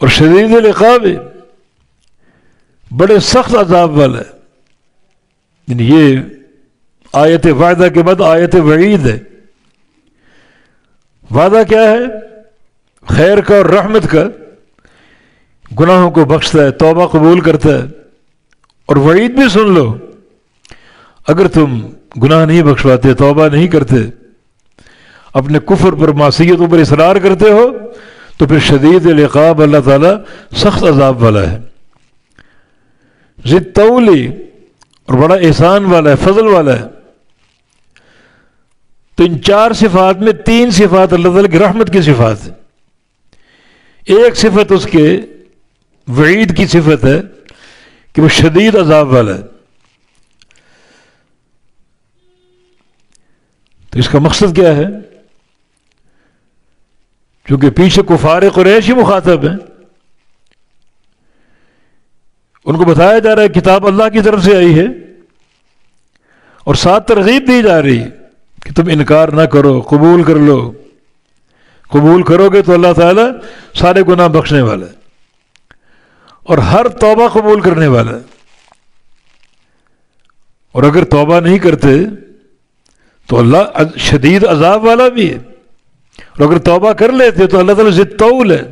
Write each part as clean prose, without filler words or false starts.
اور شدید العقاب ہے، بڑے سخت عذاب والا ہے. یعنی یہ آیت وعدہ کے بعد آیت وعید ہے. وعدہ کیا ہے؟ خیر کا اور رحمت کا، گناہوں کو بخشتا ہے، توبہ قبول کرتا ہے. اور وعید بھی سن لو، اگر تم گناہ نہیں بخشواتے، توبہ نہیں کرتے، اپنے کفر پر معصیتوں پر اصرار کرتے ہو، تو پھر شدید العقاب، اللہ تعالیٰ سخت عذاب والا ہے. ذی الطول، اور بڑا احسان والا ہے، فضل والا ہے. تو ان 4 صفات میں 3 صفات اللہ تعالیٰ کی رحمت کی صفات ہے. ایک صفت اس کے وعید کی صفت ہے کہ وہ شدید عذاب والا ہے. تو اس کا مقصد کیا ہے؟ چونکہ پیچھے کفار قریش ہی مخاطب ہیں، ان کو بتایا جا رہا ہے کتاب اللہ کی طرف سے آئی ہے، اور ساتھ ترغیب دی جا رہی ہے کہ تم انکار نہ کرو، قبول کر لو. قبول کرو گے تو اللہ تعالیٰ سارے گناہ بخشنے والا ہے اور ہر توبہ قبول کرنے والا ہے. اور اگر توبہ نہیں کرتے تو اللہ شدید عذاب والا بھی ہے، اور اگر توبہ کر لیتے تو اللہ تعالیٰ ذی الطول ہے،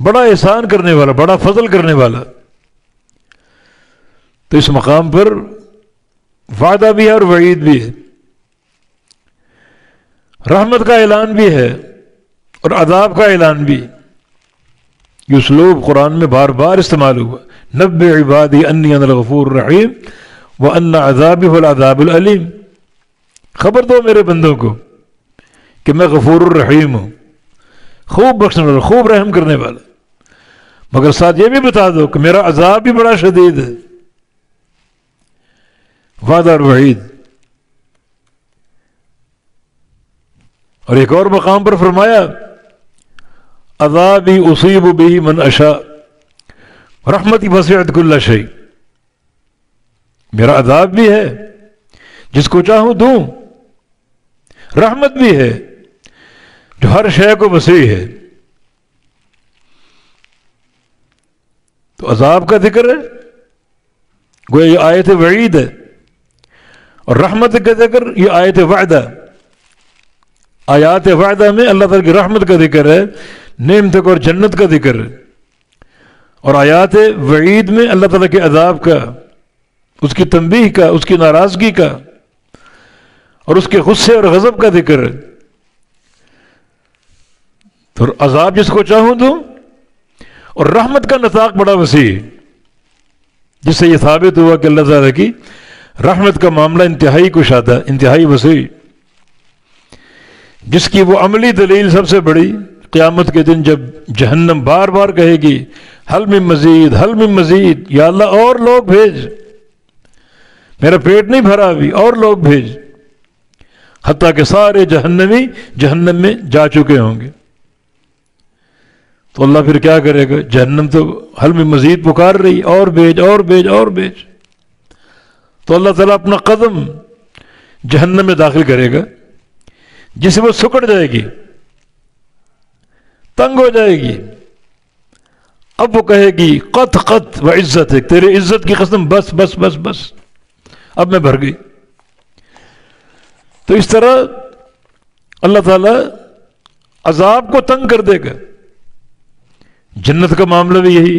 بڑا احسان کرنے والا، بڑا فضل کرنے والا. تو اس مقام پر وعدہ بھی ہے اور وعید بھی ہے، رحمت کا اعلان بھی ہے اور عذاب کا اعلان بھی. یہ اسلوب قرآن میں بار بار استعمال ہوا، نبئ عبادی انی انا الغفور الرحیم وان عذابی هو العذاب العلیم. خبر دو میرے بندوں کو کہ میں غفور الرحیم ہوں، خوب بخشنے والا، خوب رحم کرنے والا، مگر ساتھ یہ بھی بتا دو کہ میرا عذاب بھی بڑا شدید ہے. وعدہ اور وعید. اور ایک اور مقام پر فرمایا عذابی اصیب بہ من اشاء رحمتی وسعت کل شیء. میرا عذاب بھی ہے، جس کو چاہوں دوں، رحمت بھی ہے جو ہر شے کو وسیع ہے. تو عذاب کا ذکر ہے، گویا یہ آیت وعید ہے، اور رحمت کا ذکر یہ آیت وعدہ. آیات وعدہ میں اللہ تعالیٰ کی رحمت کا ذکر ہے، نعمت اور جنت کا ذکر ہے، اور آیات وعید میں اللہ تعالیٰ کے عذاب کا، اس کی تنبیہ کا، اس کی ناراضگی کا اور اس کے غصے اور غضب کا ذکر ہے. تو عذاب جس کو چاہوں دوں، اور رحمت کا نطاق بڑا وسیع ہے، جس سے یہ ثابت ہوا کہ اللہ تعالیٰ کی رحمت کا معاملہ انتہائی کشادہ، انتہائی وسیع، جس کی وہ عملی دلیل سب سے بڑی قیامت کے دن جب جہنم بار بار کہے گی حل من مزید، حل من مزید، یا اللہ اور لوگ بھیج، میرا پیٹ نہیں بھرا ابھی، اور لوگ بھیج، حتیٰ کہ سارے جہنمی جہنم میں جا چکے ہوں گے. تو اللہ پھر کیا کرے گا؟ جہنم تو حل من مزید پکار رہی، اور بھیج، اور بھیج، اور بھیج. تو اللہ تعالیٰ اپنا قدم جہنم میں داخل کرے گا، جس سے وہ سکڑ جائے گی، تنگ ہو جائے گی. اب وہ کہے گی قط قط و عزت ہے، تیرے عزت کی قسم، بس بس بس بس، اب میں بھر گئی. تو اس طرح اللہ تعالیٰ عذاب کو تنگ کر دے گا. جنت کا معاملہ بھی یہی،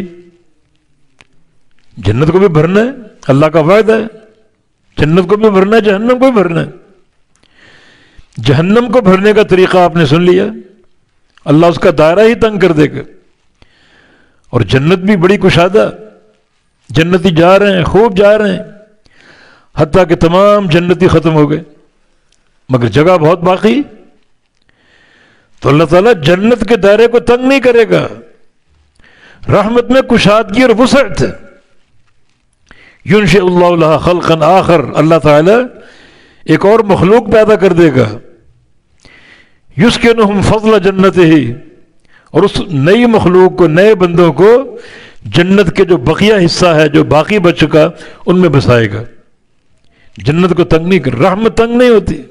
جنت کو بھی بھرنا ہے، اللہ کا وعدہ ہے، جنت کو بھی بھرنا ہے، جہنم کو بھی بھرنا ہے. جہنم کو بھرنے کا طریقہ آپ نے سن لیا، اللہ اس کا دائرہ ہی تنگ کر دے گا. اور جنت بھی بڑی کشادہ، جنتی جا رہے ہیں، خوب جا رہے ہیں، حتیٰ کہ تمام جنتی ختم ہو گئے، مگر جگہ بہت باقی. تو اللہ تعالیٰ جنت کے دائرے کو تنگ نہیں کرے گا، رحمت میں کشادگی اور وسعت ہے. ینشئ اللہ لہا خلقا آخر، اللہ تعالیٰ ایک اور مخلوق پیدا کر دے گا. یسکنہم فضل جنتہ، اور اس نئی مخلوق کو، نئے بندوں کو جنت کے جو بقیہ حصہ ہے، جو باقی بچ چکا، ان میں بسائے گا. جنت کو تنگ نہیں کر، رحمت تنگ نہیں ہوتی.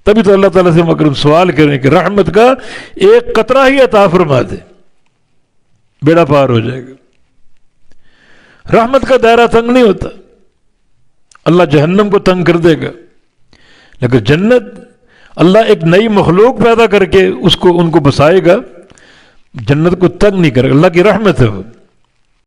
تبھی تو اللہ تعالیٰ سے مکرم سوال کریں کہ رحمت کا ایک قطرہ ہی عطا فرما دے، بیڑا پار ہو جائے گا۔ رحمت کا دائرہ تنگ نہیں ہوتا، اللہ جہنم کو تنگ کر دے گا، لیکن جنت اللہ ایک نئی مخلوق پیدا کر کے ان کو بسائے گا، جنت کو تنگ نہیں کرے گا، اللہ کی رحمت ہے وہ۔